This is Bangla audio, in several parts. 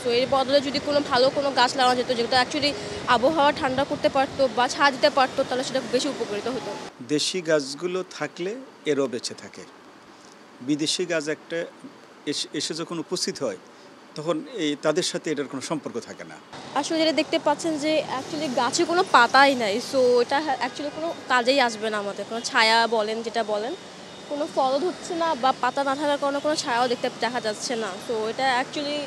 তো এর বদলে যদি কোনো ভালো কোনো গাছ লাগানো যেত যেটা অ্যাকচুয়ালি আবহাওয়া ঠান্ডা করতে পারতো বা ছায়া দিতে পারতো তাহলে সেটা বেশি উপকৃত হতো। দেশি গাছগুলো থাকলে এরও বেঁচে থাকে। বিদেশি গাছ একটা এসে যখন উপস্থিত হয় তখন তাদের সাথে এটার কোনো সম্পর্ক থাকে না। আসলে যেটা দেখতে পাচ্ছেন যে অ্যাকচুয়ালি গাছে কোনো পাতাই নাই। সো এটা অ্যাকচুয়ালি কোনো কাজেই আসবে না আমাদের। কোনো ছায়া বলেন যেটা বলেন, কোনো ফলও ধরছে না বা পাতা না থাকার কারণে কোনো ছায়াও দেখা যাচ্ছে না। সো এটা অ্যাকচুয়ালি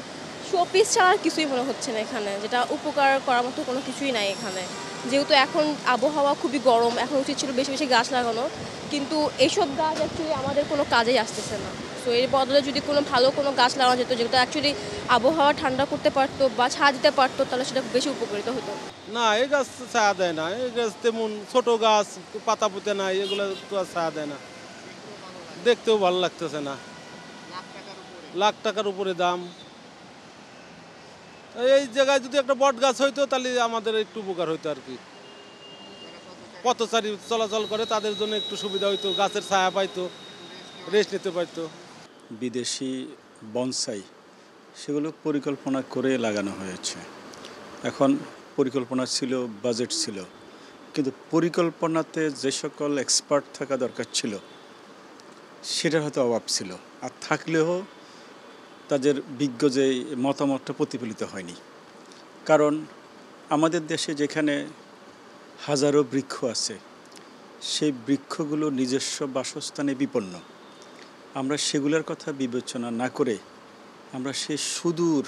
শো পিস ছাড়া আর কিছুই মনে হচ্ছে না এখানে। যেটা উপকার করার মতো কোনো কিছুই নাই এখানে। যেহেতু এখন আবহাওয়া খুবই গরম, এখন উচিত ছিল বেশি, বেশি গাছ লাগানো। কিন্তু এইসব গাছ অ্যাকচুয়ালি আমাদের কোনো কাজেই আসতেছে না। সো এর বদলে যদি কোনো ভালো কোনো গাছ লাগানো যেত যেটা অ্যাকচুয়ালি আবহাওয়া ঠান্ডা করতে পারতো বা ছায়া দিতে পারতো তাহলে সেটা বেশি উপকৃত হতো। না, এই গাছ ছায়া দেয় না। এই গাছ তেমন ছোট গাছ, পাতা পুঁতে নাই, এগুলো তো আর ছায়া দেয় না। দেখতেও ভালো লাগতেছে না। লাখ টাকার উপরে দাম। এই জায়গায় যদি একটা বট গাছ হইতো তাহলে আমাদের একটু উপকার হইতো আর কি। পথচারী চলাচল করে তাদের জন্য একটু সুবিধা হইতো, গাছের ছায়া পাইতো, রেস্ট নিতে পারতো। বিদেশি বনসাই সেগুলো পরিকল্পনা করে লাগানো হয়েছে। এখন পরিকল্পনা ছিল, বাজেট ছিল, কিন্তু পরিকল্পনাতে যে সকল এক্সপার্ট থাকা দরকার ছিল সেটার হয়তো অভাব ছিল। আর থাকলেও তাদের বিজ্ঞ যে মতামতটা প্রতিফলিত হয়নি। কারণ আমাদের দেশে যেখানে হাজারো বৃক্ষ আছে, সেই বৃক্ষগুলো নিজস্ব বাসস্থানে বিপন্ন। আমরা সেগুলোর কথা বিবেচনা না করে আমরা সে সুদূর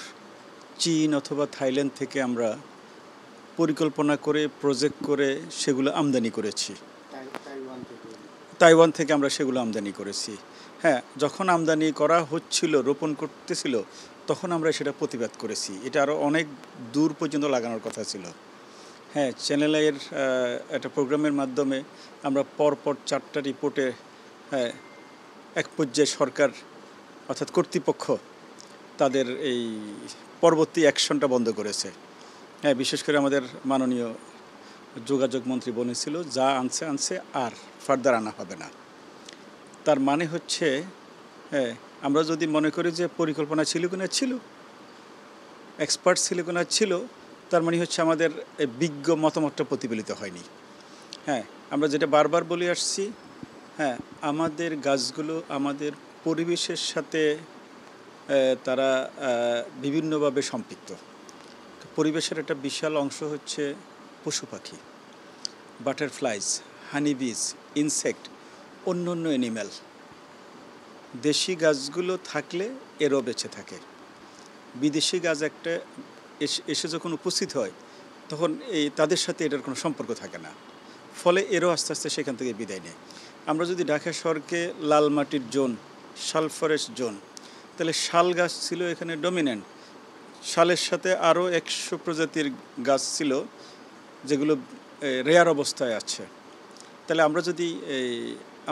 চীন অথবা থাইল্যান্ড থেকে আমরা পরিকল্পনা করে প্রজেক্ট করে সেগুলো আমদানি করেছি। তাইওয়ান থেকে আমরা সেগুলো আমদানি করেছি। হ্যাঁ, যখন আমদানি করা হচ্ছিল, রোপণ করতেছিল, তখন আমরা সেটা প্রতিবাদ করেছি। এটা আরও অনেক দূর পর্যন্ত লাগানোর কথা ছিল। হ্যাঁ, চ্যানেলের একটা প্রোগ্রামের মাধ্যমে আমরা পরপর 4টা রিপোর্টে হ্যাঁ এক পর্যায়ে সরকার অর্থাৎ কর্তৃপক্ষ তাদের এই পরবর্তী অ্যাকশনটা বন্ধ করেছে। হ্যাঁ, বিশেষ করে আমাদের মাননীয় যোগাযোগ মন্ত্রী বলেছিল যা আনছে আর ফার্দার আনা হবে না। তার মানে হচ্ছে হ্যাঁ, আমরা যদি মনে করি যে পরিকল্পনা ছিল কিনা ছিল, এক্সপার্ট ছিল কিনা ছিল, তার মানে হচ্ছে আমাদের বিজ্ঞ মতামতটা প্রতিফলিত হয়নি। হ্যাঁ, আমরা যেটা বারবার বলে আসছি, হ্যাঁ, আমাদের গাছগুলো আমাদের পরিবেশের সাথে তারা বিভিন্নভাবে সম্পৃক্ত। পরিবেশের একটা বিশাল অংশ হচ্ছে পশু পাখি, বাটারফ্লাইজ, হানিবিজ, ইনসেক্ট, অন্য অন্য অ্যানিম্যাল। দেশি গাছগুলো থাকলে এরও বেঁচে থাকে। বিদেশি গাছ একটা এসে যখন উপস্থিত হয় তখন তাদের সাথে এটার কোনো সম্পর্ক থাকে না। ফলে এরও আস্তে আস্তে সেখান থেকে বিদায় নেয়। আমরা যদি ঢাকা শহরকে লাল মাটির জোন, সালফারেস জোন, তাহলে শাল গাছ ছিল এখানে ডমিনেন্ট। শালের সাথে আরও 100 প্রজাতির গাছ ছিল যেগুলো রেয়ার অবস্থায় আছে। তাহলে আমরা যদি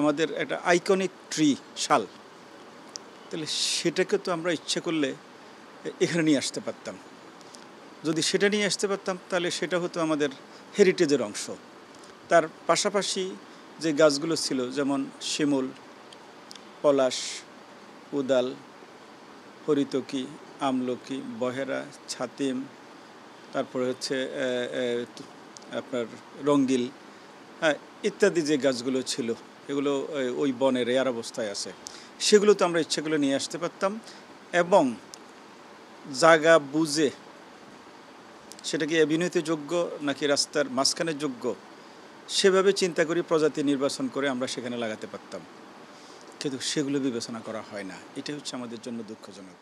আমাদের একটা আইকনিক ট্রি শাল, তাহলে সেটাকে তো আমরা ইচ্ছে করলে এখানে নিয়ে আসতে পারতাম। যদি সেটা নিয়ে আসতে পারতাম তাহলে সেটা হতো আমাদের হেরিটেজের অংশ। তার পাশাপাশি যে গাছগুলো ছিল যেমন শিমুল, পলাশ, উদাল, হরিতকি, আমলকি, বহেরা, ছাতিম, তারপরে হচ্ছে আপনার রঙ্গিল, হ্যাঁ, ইত্যাদি যে গাছগুলো ছিল এগুলো ওই বনে রেয়ার অবস্থায় আছে। সেগুলো তো আমরা ইচ্ছে করে নিয়ে আসতে পারতাম এবং জায়গা বুঝে সেটা কি অভিনয়তে যোগ্য নাকি রাস্তার মাঝখানের যোগ্য সেভাবে চিন্তা করি প্রজাতি নির্বাচন করে আমরা সেখানে লাগাতে পারতাম। কিন্তু সেগুলো বিবেচনা করা হয় না। এটাই হচ্ছে আমাদের জন্য দুঃখজনক।